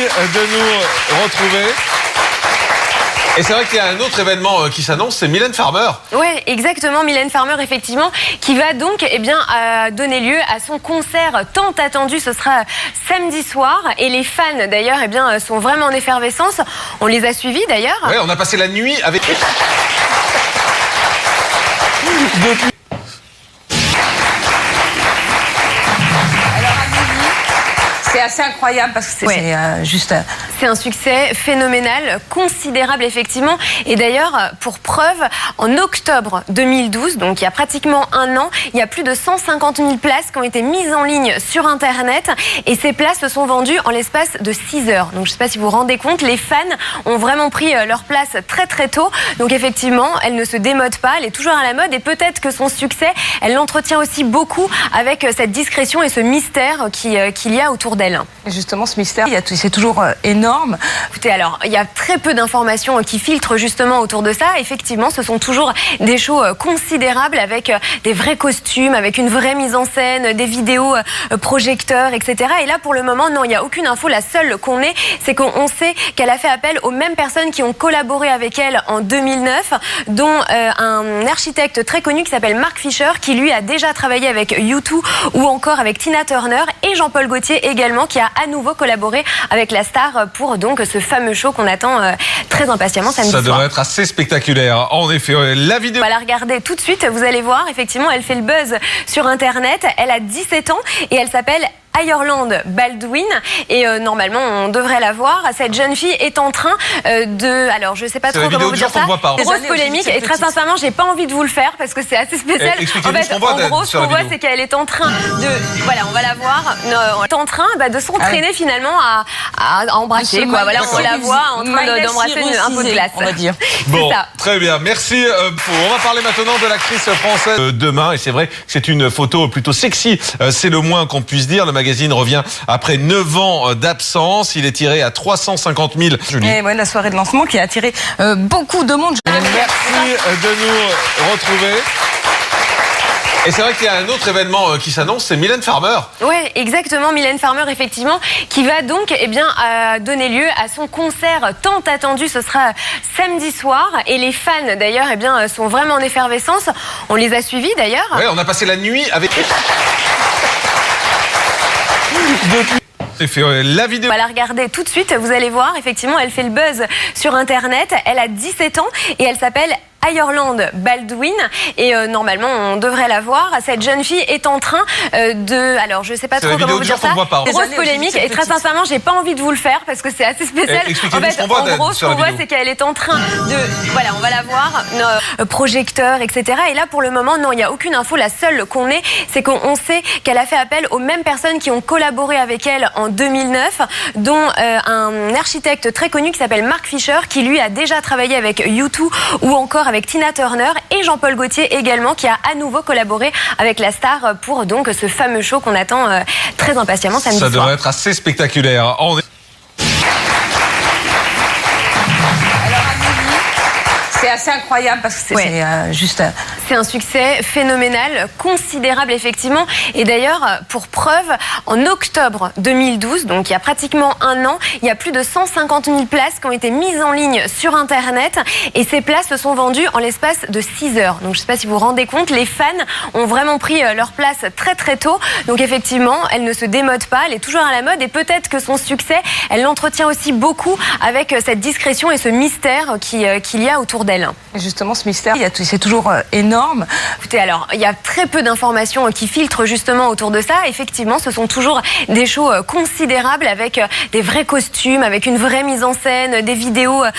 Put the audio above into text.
de nous retrouver. Et c'est vrai qu'il y a un autre événement qui s'annonce, c'est Mylène Farmer. Oui, exactement, Mylène Farmer, effectivement, qui va donc donner lieu à son concert tant attendu. Ce sera samedi soir. Et les fans, d'ailleurs, sont vraiment en effervescence. On les a suivis, d'ailleurs. Oui, on a passé la nuit avec... C'est assez incroyable parce que c'est juste... C'est un succès phénoménal, considérable effectivement. Et d'ailleurs, pour preuve, en octobre 2012, donc il y a pratiquement un an, il y a plus de 150 000 places qui ont été mises en ligne sur Internet. Et ces places se sont vendues en l'espace de 6 heures. Donc je ne sais pas si vous vous rendez compte, les fans ont vraiment pris leur place très très tôt. Donc effectivement, elle ne se démode pas, elle est toujours à la mode. Et peut-être que son succès, elle l'entretient aussi beaucoup avec cette discrétion et ce mystère qu'il y a autour d'elle. Et justement, ce mystère, c'est toujours énorme. Écoutez, alors, il y a très peu d'informations qui filtrent justement autour de ça. Effectivement, ce sont toujours des shows considérables avec des vrais costumes, avec une vraie mise en scène, des vidéos projecteurs, etc. Et là, pour le moment, non, il n'y a aucune info. La seule qu'on ait, c'est qu'on sait qu'elle a fait appel aux mêmes personnes qui ont collaboré avec elle en 2009, dont un architecte très connu qui s'appelle Mark Fisher, qui lui a déjà travaillé avec U2 ou encore avec Tina Turner, et Jean-Paul Gaultier également, qui a à nouveau collaboré avec la star pour donc ce fameux show qu'on attend très impatiemment samedi soir. Ça devrait être assez spectaculaire. En effet, la vidéo... On va la regarder tout de suite, vous allez voir, effectivement, elle fait le buzz sur Internet. Elle a 17 ans et elle s'appelle Ireland Baldwin, et normalement on devrait la voir. Cette jeune fille est en train alors je sais pas trop comment vous dire ça, grosse polémique, et très sincèrement j'ai pas envie de vous le faire parce que c'est assez spécial. En fait, en gros ce qu'on voit, c'est qu'elle est en train de, voilà, on va la voir, elle est en train de s'entraîner finalement à embrasser, quoi. Voilà, on la voit en train d'embrasser un pot de glace, on va dire. Bon, très bien, merci. On va parler maintenant de l'actrice française demain, et c'est vrai que c'est une photo plutôt sexy, c'est le moins qu'on puisse dire. Le magazine revient après 9 ans d'absence. Il est tiré à 350 000. Julie. Et ouais, la soirée de lancement qui a attiré beaucoup de monde. Merci de nous retrouver. Et c'est vrai qu'il y a un autre événement qui s'annonce, c'est Mylène Farmer. Oui, exactement, Mylène Farmer, effectivement, qui va donc donner lieu à son concert tant attendu. Ce sera samedi soir. Et les fans, d'ailleurs, sont vraiment en effervescence. On les a suivis, d'ailleurs. Oui, on a passé la nuit avec... La vidéo... On va la regarder tout de suite, vous allez voir, effectivement, elle fait le buzz sur Internet. Elle a 17 ans et elle s'appelle Ireland Baldwin, et normalement on devrait la voir. Cette jeune fille est en train alors je sais pas trop comment vous dire ça, grosse polémique, et très sincèrement j'ai pas envie de vous le faire parce que c'est assez spécial. En fait, en gros ce qu'on voit, c'est qu'elle est en train de, voilà, on va la voir, projecteur, etc. Et là pour le moment, non, il n'y a aucune info. La seule qu'on ait, c'est qu'on sait qu'elle a fait appel aux mêmes personnes qui ont collaboré avec elle en 2009, dont un architecte très connu qui s'appelle Mark Fisher, qui lui a déjà travaillé avec U2 ou encore avec Tina Turner, et Jean-Paul Gaultier également, qui a à nouveau collaboré avec la star pour donc ce fameux show qu'on attend très impatiemment samedi soir. Ça devrait être assez spectaculaire. C'est assez incroyable parce que c'est juste... C'est un succès phénoménal, considérable effectivement. Et d'ailleurs, pour preuve, en octobre 2012, donc il y a pratiquement un an, il y a plus de 150 000 places qui ont été mises en ligne sur Internet. Et ces places se sont vendues en l'espace de 6 heures. Donc je ne sais pas si vous vous rendez compte, les fans ont vraiment pris leur place très très tôt. Donc effectivement, elle ne se démode pas, elle est toujours à la mode. Et peut-être que son succès, elle l'entretient aussi beaucoup avec cette discrétion et ce mystère qu'il y a autour d'elle. Et justement, ce mystère, c'est toujours énorme. Écoutez, alors, il y a très peu d'informations qui filtrent justement autour de ça. Effectivement, ce sont toujours des shows considérables avec des vrais costumes, avec une vraie mise en scène, des vidéos